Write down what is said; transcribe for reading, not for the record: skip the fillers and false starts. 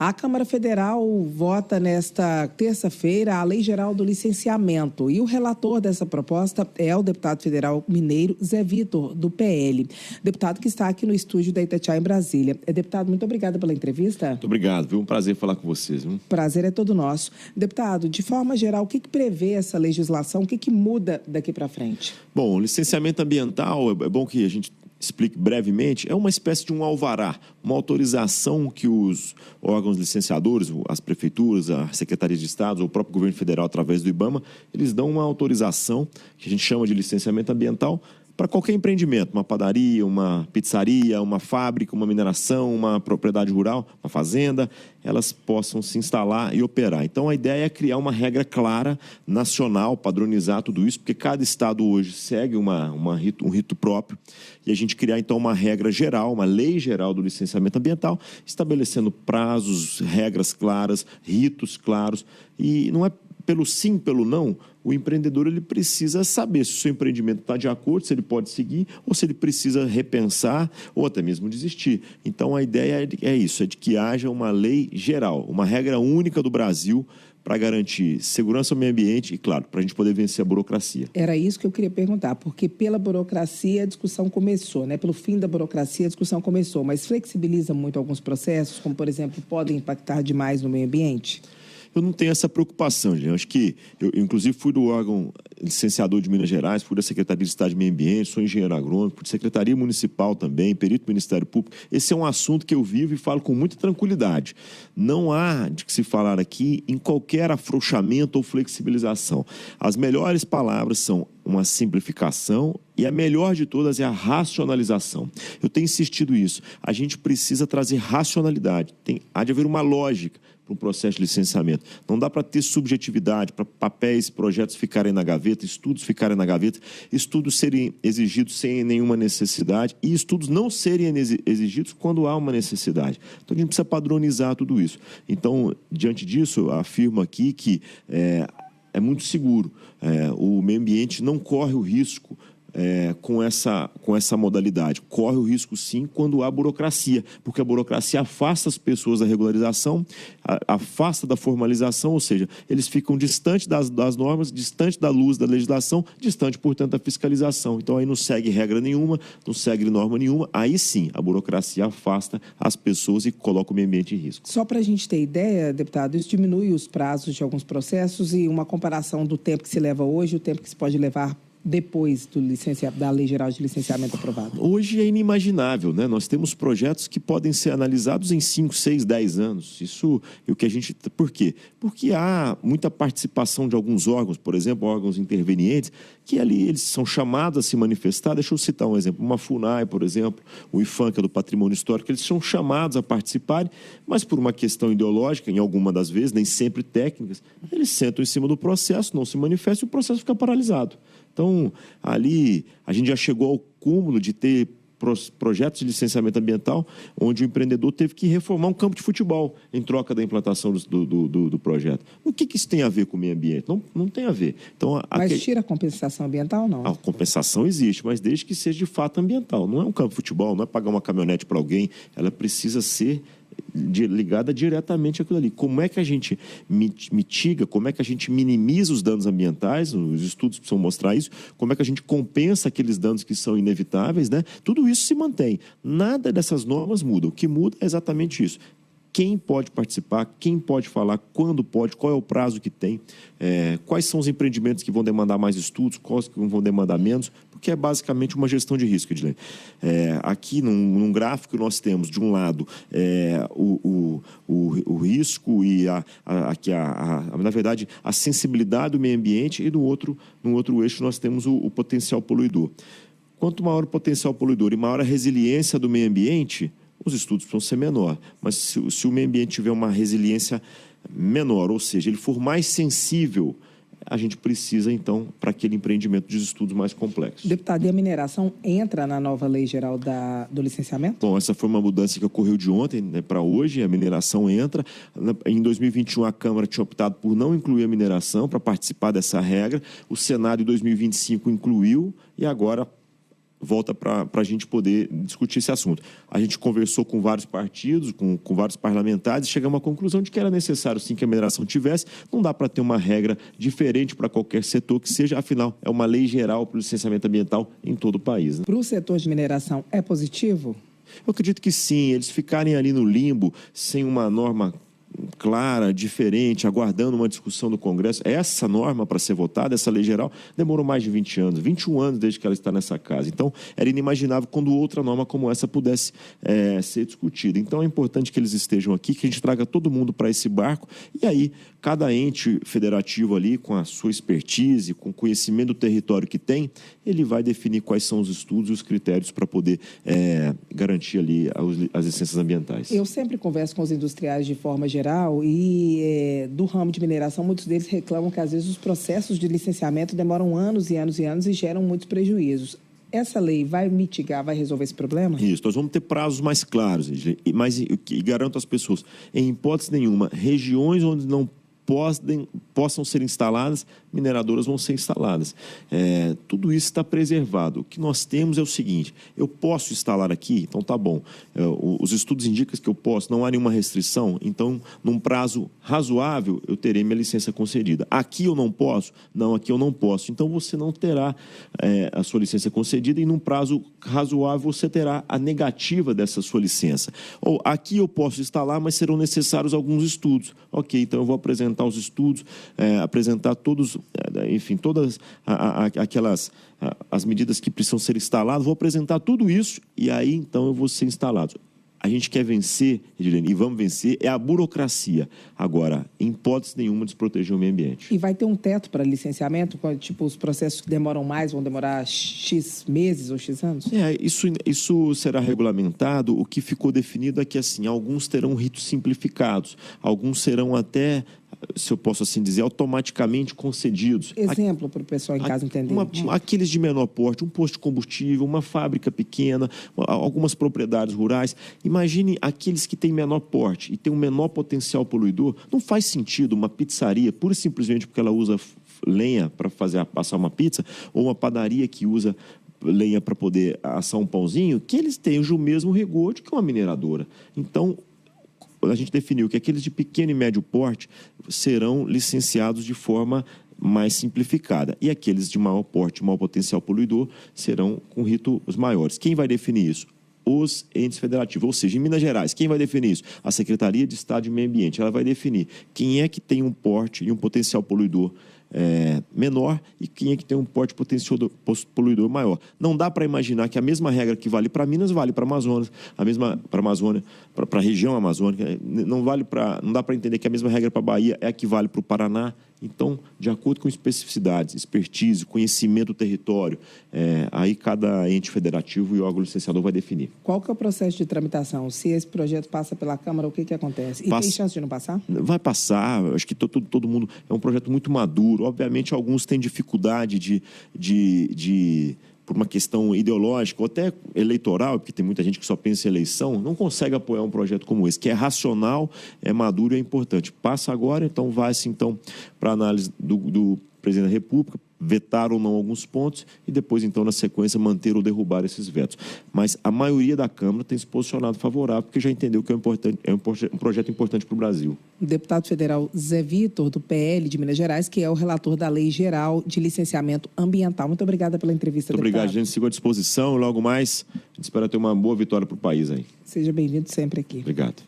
A Câmara Federal vota nesta terça-feira a Lei Geral do Licenciamento e o relator dessa proposta é o deputado federal mineiro Zé Vitor, do PL. Deputado que está aqui no estúdio da Itatiaia, em Brasília. Deputado, muito obrigada pela entrevista. Muito obrigado, viu? Um prazer falar com vocês. Viu? Prazer é todo nosso. Deputado, de forma geral, o que prevê essa legislação? O que muda daqui para frente? Bom, licenciamento ambiental, é bom que a gente explique brevemente, é uma espécie de um alvará, uma autorização que os órgãos licenciadores, as prefeituras, as secretarias de Estado, ou o próprio governo federal, através do IBAMA, eles dão uma autorização, que a gente chama de licenciamento ambiental, para qualquer empreendimento, uma padaria, uma pizzaria, uma fábrica, uma mineração, uma propriedade rural, uma fazenda, elas possam se instalar e operar. Então, a ideia é criar uma regra clara, nacional, padronizar tudo isso, porque cada estado hoje segue um rito próprio, e a gente criar, então, uma regra geral, uma lei geral do licenciamento ambiental, estabelecendo prazos, regras claras, ritos claros, e não é pelo sim, pelo não, o empreendedor ele precisa saber se o seu empreendimento está de acordo, se ele pode seguir, ou se ele precisa repensar, ou até mesmo desistir. Então, a ideia é isso, é de que haja uma lei geral, uma regra única do Brasil para garantir segurança ao meio ambiente e, claro, para a gente poder vencer a burocracia. Era isso que eu queria perguntar, porque pela burocracia a discussão começou, né? Pelo fim da burocracia a discussão começou, mas flexibiliza muito alguns processos, como, por exemplo, podem impactar demais no meio ambiente? Eu não tenho essa preocupação, gente. Acho que eu, inclusive, fui do órgão licenciador de Minas Gerais, fui da Secretaria de Estado de Meio Ambiente, sou engenheiro agrônomo, fui de Secretaria Municipal também, perito do Ministério Público. Esse é um assunto que eu vivo e falo com muita tranquilidade. Não há de que se falar aqui em qualquer afrouxamento ou flexibilização. As melhores palavras são uma simplificação e a melhor de todas é a racionalização. Eu tenho insistido isso. A gente precisa trazer racionalidade. Há de haver uma lógica para um processo de licenciamento. Não dá para ter subjetividade, para papéis, projetos ficarem na gaveta, estudos ficarem na gaveta, estudos serem exigidos sem nenhuma necessidade e estudos não serem exigidos quando há uma necessidade. Então, a gente precisa padronizar tudo isso. Então, diante disso, eu afirmo aqui que é muito seguro. O meio ambiente não corre o risco com essa modalidade. Corre o risco, sim, quando há burocracia, porque a burocracia afasta as pessoas da regularização, afasta da formalização, ou seja, eles ficam distantes das normas, distante da luz da legislação, distante, portanto, da fiscalização. Então, aí não segue regra nenhuma, não segue norma nenhuma, aí sim, a burocracia afasta as pessoas e coloca o meio ambiente em risco. Só para a gente ter ideia, deputado, isso diminui os prazos de alguns processos e uma comparação do tempo que se leva hoje e o tempo que se pode levar depois da Lei Geral de Licenciamento aprovada? Hoje é inimaginável, né? Nós temos projetos que podem ser analisados em 5, 6, 10 anos. Isso é o que a gente... Por quê? Porque há muita participação de alguns órgãos, por exemplo, órgãos intervenientes, que ali eles são chamados a se manifestar. Deixa eu citar um exemplo. Uma FUNAI, por exemplo, o IFAM, que é do Patrimônio Histórico, eles são chamados a participarem, mas por uma questão ideológica, em alguma das vezes, nem sempre técnicas, eles sentam em cima do processo, não se manifestam e o processo fica paralisado. Então, ali, a gente já chegou ao cúmulo de ter projetos de licenciamento ambiental onde o empreendedor teve que reformar um campo de futebol em troca da implantação do projeto. O que isso tem a ver com o meio ambiente? Não tem a ver. Então, mas tira a compensação ambiental, não? A compensação existe, mas desde que seja de fato ambiental. Não é um campo de futebol, não é pagar uma caminhonete para alguém, ela precisa ser ligada diretamente àquilo ali. Como é que a gente mitiga, como é que a gente minimiza os danos ambientais, os estudos precisam mostrar isso, como é que a gente compensa aqueles danos que são inevitáveis, né? Tudo isso se mantém. Nada dessas normas muda. O que muda é exatamente isso. Quem pode participar, quem pode falar, quando pode, qual é o prazo que tem, quais são os empreendimentos que vão demandar mais estudos, quais que vão demandar menos, porque é basicamente uma gestão de risco, Edilene. Aqui, num gráfico, nós temos, de um lado, o risco e, na verdade, a sensibilidade do meio ambiente e, no outro eixo, nós temos o potencial poluidor. Quanto maior o potencial poluidor e maior a resiliência do meio ambiente, os estudos precisam ser menor, mas se o meio ambiente tiver uma resiliência menor, ou seja, ele for mais sensível, a gente precisa, então, para aquele empreendimento de estudos mais complexos. Deputado, e a mineração entra na nova Lei Geral do Licenciamento? Bom, essa foi uma mudança que ocorreu de ontem, né, para hoje, a mineração entra. Em 2021, a Câmara tinha optado por não incluir a mineração para participar dessa regra. O Senado, em 2025, incluiu e agora volta para a gente poder discutir esse assunto. A gente conversou com vários partidos, com vários parlamentares, e chegamos à conclusão de que era necessário sim que a mineração tivesse. Não dá para ter uma regra diferente para qualquer setor que seja, afinal, é uma lei geral para o licenciamento ambiental em todo o país, né? Para o setor de mineração, é positivo? Eu acredito que sim, eles ficarem ali no limbo, sem uma norma clara, diferente, aguardando uma discussão do Congresso. Essa norma para ser votada, essa lei geral, demorou mais de 20 anos, 21 anos desde que ela está nessa casa. Então, era inimaginável quando outra norma como essa pudesse ser discutida. Então, é importante que eles estejam aqui, que a gente traga todo mundo para esse barco e aí cada ente federativo ali, com a sua expertise, com o conhecimento do território que tem, ele vai definir quais são os estudos e os critérios para poder garantir ali as licenças ambientais. Eu sempre converso com os industriais de forma geral e do ramo de mineração, muitos deles reclamam que às vezes os processos de licenciamento demoram anos e anos e anos e geram muitos prejuízos. Essa lei vai mitigar, vai resolver esse problema? Isso, nós vamos ter prazos mais claros, mas e garanto às pessoas, em hipótese nenhuma, regiões onde não possam ser instaladas, mineradoras vão ser instaladas. Tudo isso está preservado. O que nós temos é o seguinte: eu posso instalar aqui, então tá bom. Os estudos indicam que eu posso, não há nenhuma restrição, então, num prazo razoável, eu terei minha licença concedida. Aqui eu não posso? Não, aqui eu não posso. Então, você não terá a sua licença concedida e, num prazo razoável, você terá a negativa dessa sua licença. Ou aqui eu posso instalar, mas serão necessários alguns estudos. Ok, então eu vou apresentar os estudos, apresentar todos, enfim, todas aquelas as medidas que precisam ser instaladas, vou apresentar tudo isso e aí então eu vou ser instalado. A gente quer vencer, Edilene, e vamos vencer, é a burocracia. Agora, em hipótese nenhuma, desproteger o meio ambiente. E vai ter um teto para licenciamento? Tipo, os processos que demoram mais vão demorar X meses ou X anos? Isso será regulamentado. O que ficou definido é que, assim, alguns terão ritos simplificados, alguns serão até, se eu posso assim dizer, automaticamente concedidos. Exemplo para o pessoal em casa entender. Aqueles de menor porte, um posto de combustível, uma fábrica pequena, algumas propriedades rurais. Imagine aqueles que têm menor porte e têm um menor potencial poluidor. Não faz sentido uma pizzaria, pura e simplesmente porque ela usa lenha para passar uma pizza, ou uma padaria que usa lenha para poder assar um pãozinho, que eles tenham o mesmo rigor de que uma mineradora. Então, a gente definiu que aqueles de pequeno e médio porte serão licenciados de forma mais simplificada. E aqueles de maior porte, maior potencial poluidor, serão com ritos maiores. Quem vai definir isso? Os entes federativos, ou seja, em Minas Gerais, quem vai definir isso? A Secretaria de Estado de Meio Ambiente. Ela vai definir quem é que tem um porte e um potencial poluidor menor e quem é que tem um porte potencial poluidor maior. Não dá para imaginar que a mesma regra que vale para Minas vale para Amazonas, a mesma para a Amazônia, para a região amazônica. Não dá para entender que a mesma regra para a Bahia é a que vale para o Paraná. Então, de acordo com especificidades, expertise, conhecimento do território, aí cada ente federativo e órgão licenciador vai definir. Qual que é o processo de tramitação? Se esse projeto passa pela Câmara, o que acontece? E tem chance de não passar? Vai passar. Acho que todo mundo... É um projeto muito maduro. Obviamente, alguns têm dificuldade por uma questão ideológica ou até eleitoral, porque tem muita gente que só pensa em eleição, não consegue apoiar um projeto como esse, que é racional, é maduro e é importante. Passa agora, então vai-se para análise do presidente da República, vetar ou não alguns pontos e depois, então, na sequência, manter ou derrubar esses vetos. Mas a maioria da Câmara tem se posicionado favorável, porque já entendeu que é um projeto importante para o Brasil. O deputado federal Zé Vitor, do PL de Minas Gerais, que é o relator da Lei Geral de Licenciamento Ambiental. Muito obrigada pela entrevista, deputado. Muito obrigado, gente. Sigo à disposição. Logo mais, a gente espera ter uma boa vitória para o país aí. Seja bem-vindo sempre aqui. Obrigado.